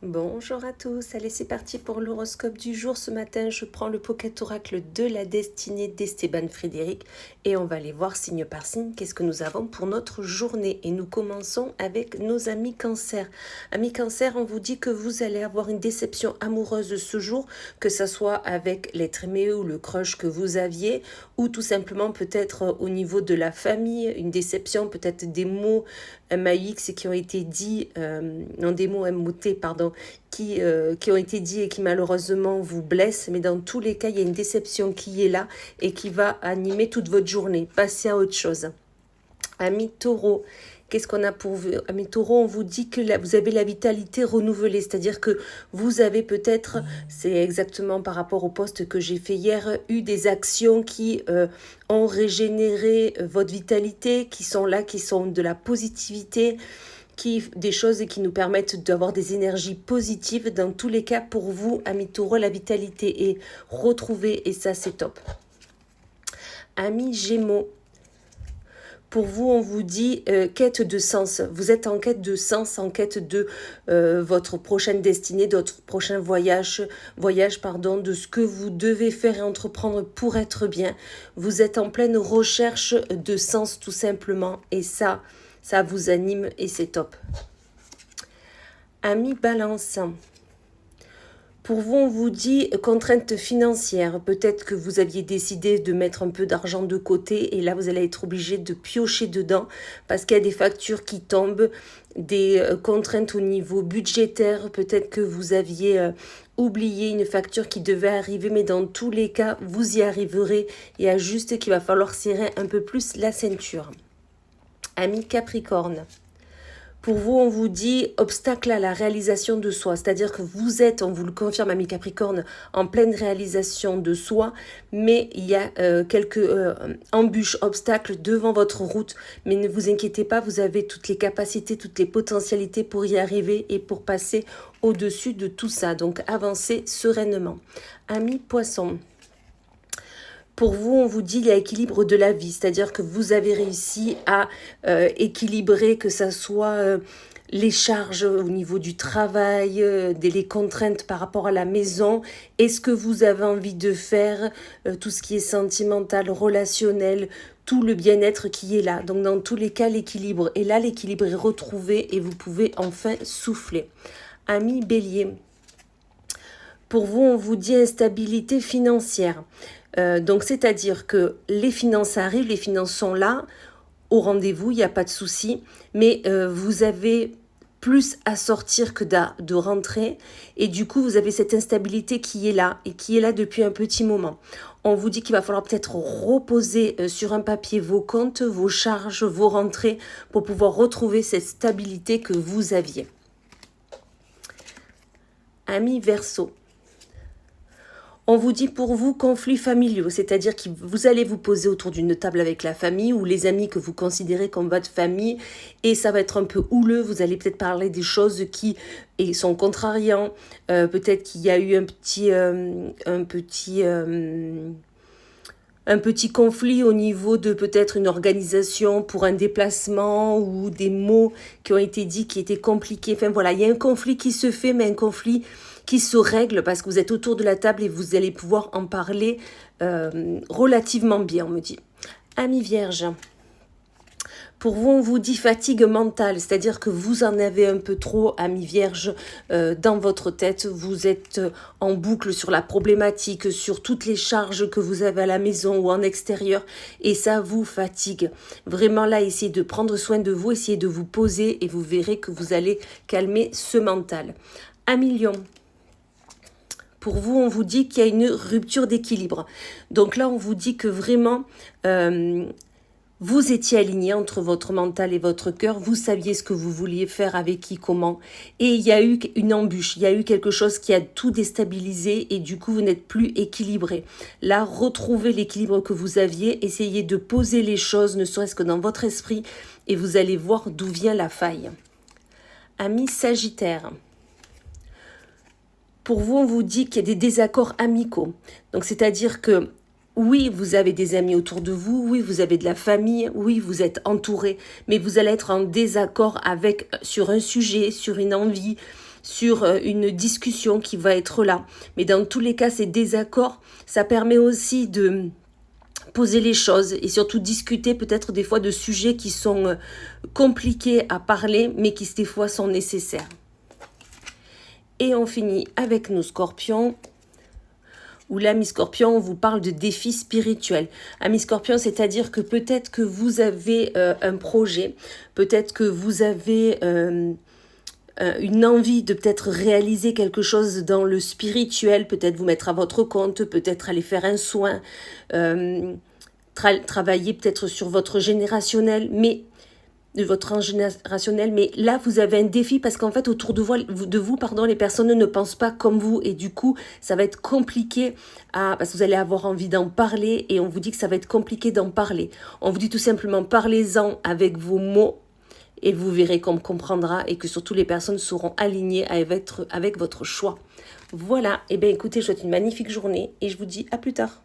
Bonjour à tous, allez c'est parti pour l'horoscope du jour. Ce matin je prends le Pocket Oracle de la destinée d'Esteban Frédéric et on va aller voir signe par signe qu'est-ce que nous avons pour notre journée. Et nous commençons avec nos amis Cancer. Amis Cancer, on vous dit que vous allez avoir une déception amoureuse ce jour, que ce soit avec l'être aimé ou le crush que vous aviez, ou tout simplement peut-être au niveau de la famille, une déception, peut-être des mots MAX qui ont été dits, non des mots MOT pardon, qui ont été dits et qui malheureusement vous blessent, mais dans tous les cas, il y a une déception qui est là et qui va animer toute votre journée. Passez à autre chose. Amis taureau, qu'est-ce qu'on a pour vous? Amis taureau, on vous dit que vous avez la vitalité renouvelée, c'est-à-dire que vous avez peut-être, c'est exactement par rapport au post que j'ai fait hier, eu des actions qui ont régénéré votre vitalité, qui sont là, qui sont de la positivité, des choses qui nous permettent d'avoir des énergies positives. Dans tous les cas, pour vous, amis taureau, la vitalité est retrouvée et ça, c'est top. Amis gémeaux, pour vous, on vous dit quête de sens. Vous êtes en quête de sens, en quête de votre prochaine destinée, de votre prochain voyage, de ce que vous devez faire et entreprendre pour être bien. Vous êtes en pleine recherche de sens tout simplement et ça vous anime et c'est top. Amis Balance. Pour vous, on vous dit contrainte financière. Peut-être que vous aviez décidé de mettre un peu d'argent de côté et là, vous allez être obligé de piocher dedans parce qu'il y a des factures qui tombent, des contraintes au niveau budgétaire. Peut-être que vous aviez oublié une facture qui devait arriver, mais dans tous les cas, vous y arriverez. Il y a juste qu'il va falloir serrer un peu plus la ceinture. Amis Capricorne. Pour vous, on vous dit obstacle à la réalisation de soi. C'est-à-dire que vous êtes, on vous le confirme, ami Capricorne, en pleine réalisation de soi, mais il y a quelques embûches, obstacles devant votre route. Mais ne vous inquiétez pas, vous avez toutes les capacités, toutes les potentialités pour y arriver et pour passer au-dessus de tout ça. Donc avancez sereinement. Ami Poisson. Pour vous, on vous dit il y a équilibre de la vie, c'est-à-dire que vous avez réussi à équilibrer, que ça soit les charges au niveau du travail, les contraintes par rapport à la maison, et ce que vous avez envie de faire, tout ce qui est sentimental, relationnel, tout le bien-être qui est là. Donc dans tous les cas, l'équilibre est là, l'équilibre est retrouvé et vous pouvez enfin souffler. Amis Bélier. Pour vous, on vous dit instabilité financière. Donc, c'est-à-dire que les finances arrivent, les finances sont là, au rendez-vous, il n'y a pas de souci, mais vous avez plus à sortir que de rentrer, et du coup, vous avez cette instabilité qui est là, et qui est là depuis un petit moment. On vous dit qu'il va falloir peut-être reposer sur un papier vos comptes, vos charges, vos rentrées, pour pouvoir retrouver cette stabilité que vous aviez. Amis Verseau. On vous dit pour vous conflits familiaux, c'est-à-dire que vous allez vous poser autour d'une table avec la famille ou les amis que vous considérez comme votre famille et ça va être un peu houleux, vous allez peut-être parler des choses qui sont contrariantes, peut-être qu'il y a eu un petit conflit au niveau de peut-être une organisation pour un déplacement ou des mots qui ont été dits qui étaient compliqués. Enfin voilà, il y a un conflit qui se fait, mais un conflit qui se règle parce que vous êtes autour de la table et vous allez pouvoir en parler relativement bien, on me dit. Amis Vierge. Pour vous, on vous dit fatigue mentale, c'est-à-dire que vous en avez un peu trop, amis vierges, dans votre tête. Vous êtes en boucle sur la problématique, sur toutes les charges que vous avez à la maison ou en extérieur, et ça vous fatigue. Vraiment là, essayez de prendre soin de vous, essayez de vous poser, et vous verrez que vous allez calmer ce mental. Amis Lion. Pour vous, on vous dit qu'il y a une rupture d'équilibre. Donc là, on vous dit que vraiment... vous étiez aligné entre votre mental et votre cœur, vous saviez ce que vous vouliez faire, avec qui, comment. Et il y a eu une embûche, il y a eu quelque chose qui a tout déstabilisé et du coup, vous n'êtes plus équilibré. Là, retrouvez l'équilibre que vous aviez, essayez de poser les choses, ne serait-ce que dans votre esprit, et vous allez voir d'où vient la faille. Amis Sagittaire. Pour vous, on vous dit qu'il y a des désaccords amicaux. Donc, c'est-à-dire que oui, vous avez des amis autour de vous, oui, vous avez de la famille, oui, vous êtes entouré, mais vous allez être en désaccord sur un sujet, sur une envie, sur une discussion qui va être là. Mais dans tous les cas, ces désaccords, ça permet aussi de poser les choses et surtout discuter peut-être des fois de sujets qui sont compliqués à parler, mais qui des fois sont nécessaires. Et on finit avec nos scorpions, où l'ami scorpion, on vous parle de défis spirituels. Ami scorpion, c'est-à-dire que peut-être que vous avez un projet, peut-être que vous avez une envie de peut-être réaliser quelque chose dans le spirituel, peut-être vous mettre à votre compte, peut-être aller faire un soin, travailler peut-être sur votre générationnel, mais de votre rang générationnel, mais là vous avez un défi parce qu'en fait autour de vous, les personnes ne pensent pas comme vous et du coup ça va être compliqué parce que vous allez avoir envie d'en parler et on vous dit que ça va être compliqué d'en parler. On vous dit tout simplement parlez-en avec vos mots et vous verrez qu'on comprendra et que surtout les personnes seront alignées avec votre choix. Voilà, et bien écoutez, je vous souhaite une magnifique journée et je vous dis à plus tard.